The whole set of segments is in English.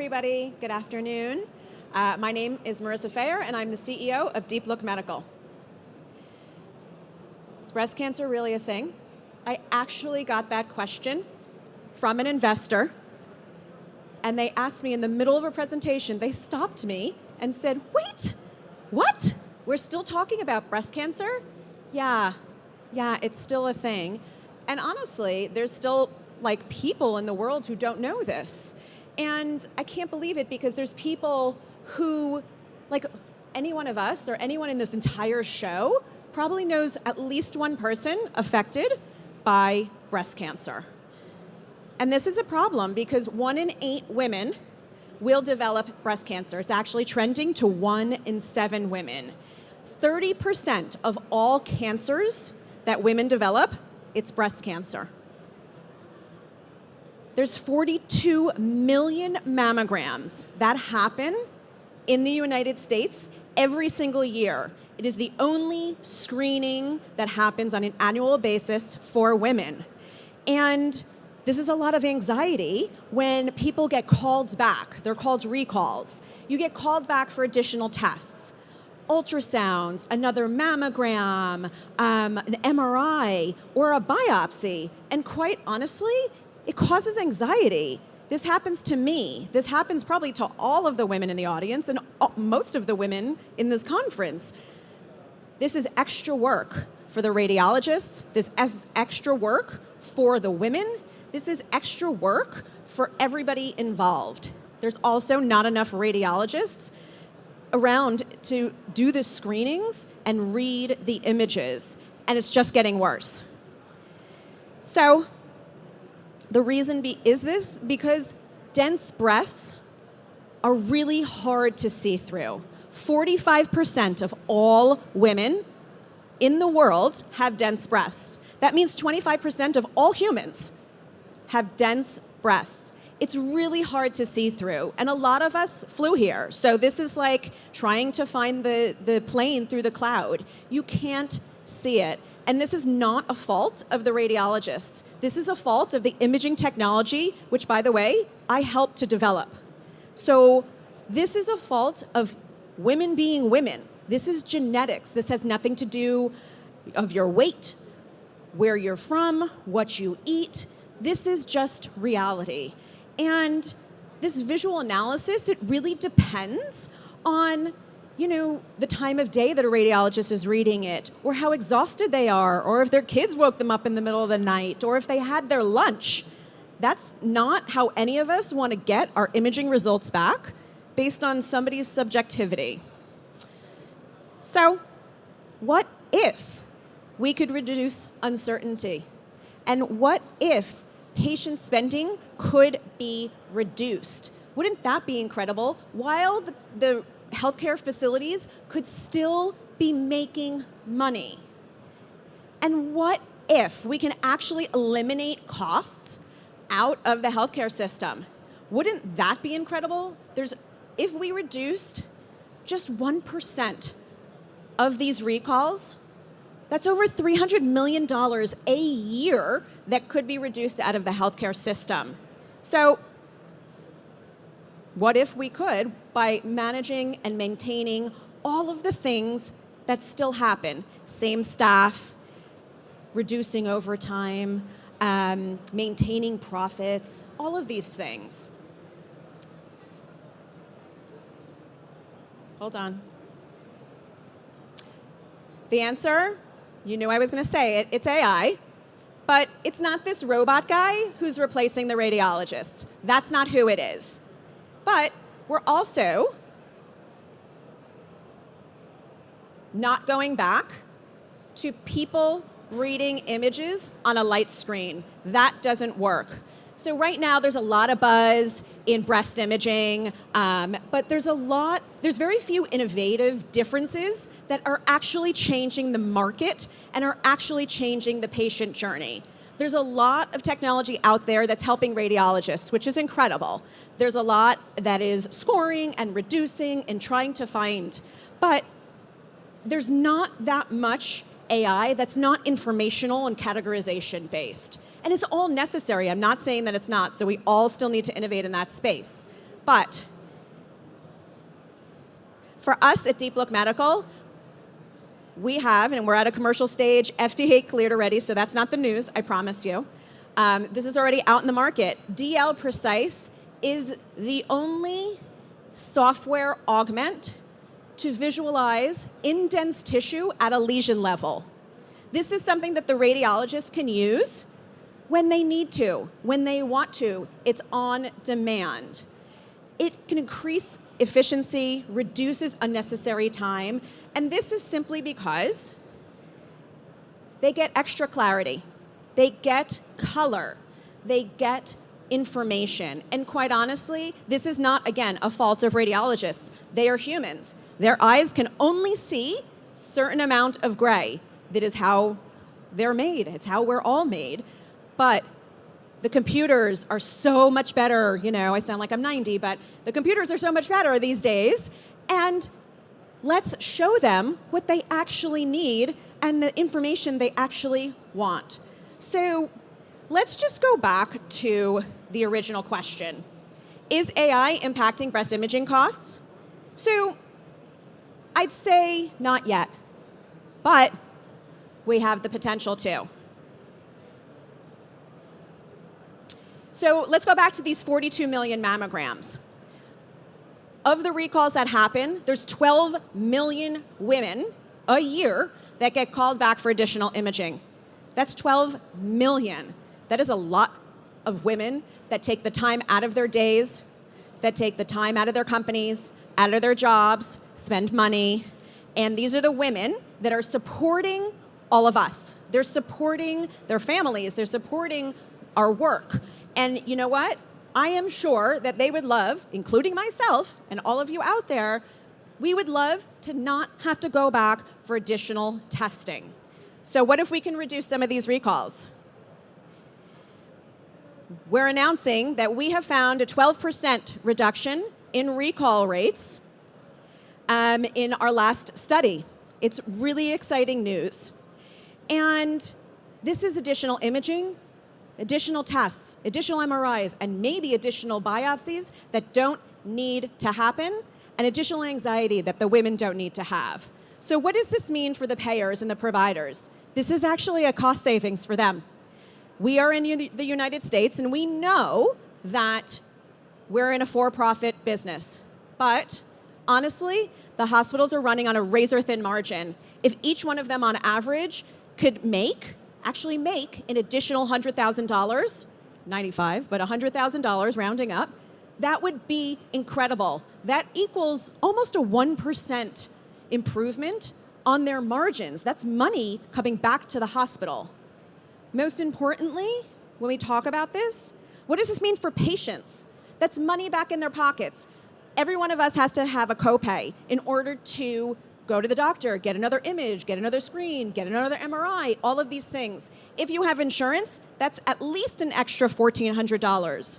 everybody. Good afternoon. My name is Marissa Fayer, and I'm the CEO of DeepLook Medical. Is breast cancer really a thing? I actually got that question from an investor, and they asked me in the middle of a presentation, they stopped me and said, wait, what? We're still talking about breast cancer? Yeah, it's still a thing. And honestly, there's still people in the world who don't know this. And I can't believe it because there's people who, any one of us or anyone in this entire show probably knows at least one person affected by breast cancer. And this is a problem because 1 in 8 women will develop breast cancer. It's actually trending to 1 in 7 women. 30% of all cancers that women develop, it's breast cancer. There's 42 million mammograms that happen in the United States every single year. It is the only screening that happens on an annual basis for women. And this is a lot of anxiety when people get called back. They're called recalls. You get called back for additional tests, ultrasounds, another mammogram, an MRI, or a biopsy. And quite honestly, it causes anxiety. This happens to me. This happens probably to all of the women in the audience and most of the women in this conference. This is extra work for the radiologists. This is extra work for the women. This is extra work for everybody involved. There's also not enough radiologists around to do the screenings and read the images, and it's just getting worse. So the reason is this because dense breasts are really hard to see through. 45% of all women in the world have dense breasts. That means 25% of all humans have dense breasts. It's really hard to see through, and a lot of us flew here. So this is like trying to find the plane through the cloud. You can't see it. And this is not a fault of the radiologists. This is a fault of the imaging technology, which, by the way, I helped to develop. So this is a fault of women being women. This is genetics. This has nothing to do of your weight, where you're from, what you eat. This is just reality. And this visual analysis, it really depends on the time of day that a radiologist is reading it, or how exhausted they are, or if their kids woke them up in the middle of the night, or if they had their lunch. That's not how any of us want to get our imaging results back based on somebody's subjectivity. So, what if we could reduce uncertainty? And what if patient spending could be reduced? Wouldn't that be incredible? While the healthcare facilities could still be making money. And what if we can actually eliminate costs out of the healthcare system? Wouldn't that be incredible? If we reduced just 1% of these recalls, that's over $300 million a year that could be reduced out of the healthcare system. So what if we could, by managing and maintaining all of the things that still happen, same staff, reducing overtime, maintaining profits, all of these things. Hold on. The answer, you knew I was going to say it, it's AI, but it's not this robot guy who's replacing the radiologist. That's not who it is. But we're also not going back to people reading images on a light screen. That doesn't work. So right now there's a lot of buzz in breast imaging, but there's very few innovative differences that are actually changing the market and are actually changing the patient journey. There's a lot of technology out there that's helping radiologists, which is incredible. There's a lot that is scoring and reducing and trying to find, but there's not that much AI that's not informational and categorization based. And it's all necessary. I'm not saying that it's not, so we all still need to innovate in that space. But for us at DeepLook Medical, we have, and we're at a commercial stage, FDA cleared already, so that's not the news, I promise you. This is already out in the market. DL Precise is the only software augment to visualize indents tissue at a lesion level. This is something that the radiologist can use when they need to, when they want to. It's on demand. It can increase efficiency, reduces unnecessary time, and this is simply because they get extra clarity, they get color, they get information. And quite honestly, this is not, again, a fault of radiologists. They are humans. Their eyes can only see a certain amount of gray. That is how they're made. It's how we're all made. But the computers are so much better. You know, I sound like I'm 90, but the computers are so much better these days. And let's show them what they actually need and the information they actually want. So let's just go back to the original question. Is AI impacting breast imaging costs? So I'd say not yet, but we have the potential to. So let's go back to these 42 million mammograms. Of the recalls that happen, there's 12 million women a year that get called back for additional imaging. That's 12 million. That is a lot of women that take the time out of their days, that take the time out of their companies, out of their jobs, spend money. And these are the women that are supporting all of us. They're supporting their families. They're supporting our work. And you know what? I am sure that they would love, including myself and all of you out there, we would love to not have to go back for additional testing. So what if we can reduce some of these recalls? We're announcing that we have found a 12% reduction in recall rates in our last study. It's really exciting news. And this is additional imaging, additional tests, additional MRIs, and maybe additional biopsies that don't need to happen, and additional anxiety that the women don't need to have. So what does this mean for the payers and the providers? This is actually a cost savings for them. We are in the United States, and we know that we're in a for-profit business. But honestly, the hospitals are running on a razor-thin margin. If each one of them on average could actually make an additional $100,000, 95, but $100,000 rounding up, that would be incredible. That equals almost a 1% improvement on their margins. That's money coming back to the hospital. Most importantly, when we talk about this, what does this mean for patients? That's money back in their pockets. Every one of us has to have a copay in order to go to the doctor, get another image, get another screen, get another MRI, all of these things. If you have insurance, that's at least an extra $1,400.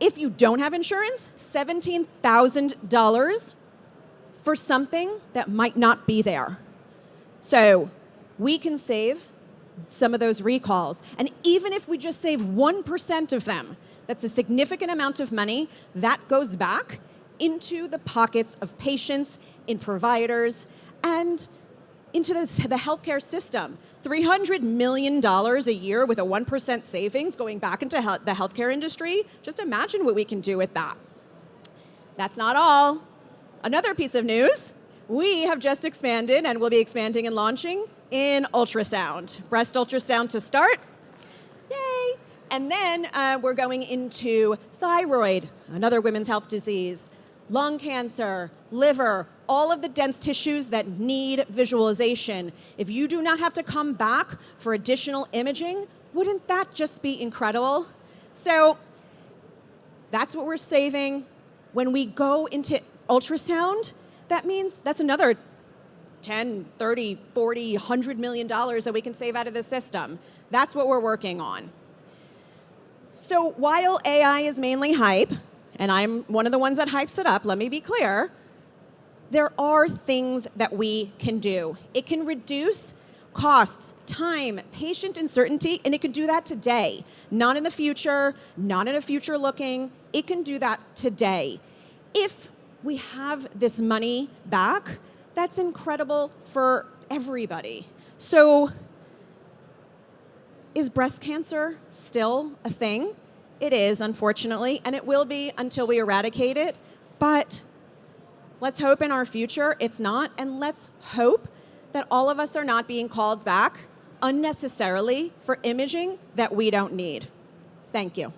If you don't have insurance, $17,000 for something that might not be there. So we can save some of those recalls. And even if we just save 1% of them, that's a significant amount of money that goes back into the pockets of patients, in providers, and into the healthcare system. $300 million a year with a 1% savings going back into the healthcare industry. Just imagine what we can do with that. That's not all. Another piece of news, we have just expanded and will be expanding and launching in ultrasound. Breast ultrasound to start. Yay! And then we're going into thyroid, another women's health disease, lung cancer, liver, all of the dense tissues that need visualization. If you do not have to come back for additional imaging, wouldn't that just be incredible? So that's what we're saving. When we go into ultrasound, that means that's another 10, 30, 40, $100 million that we can save out of the system. That's what we're working on. So while AI is mainly hype, and I'm one of the ones that hypes it up, let me be clear, there are things that we can do. It can reduce costs, time, patient uncertainty, and it can do that today, not in the future, not in a future looking. it can do that today. If we have this money back, that's incredible for everybody. So, is breast cancer still a thing? It is, unfortunately, and it will be until we eradicate it. But let's hope in our future it's not, and let's hope that all of us are not being called back unnecessarily for imaging that we don't need. Thank you.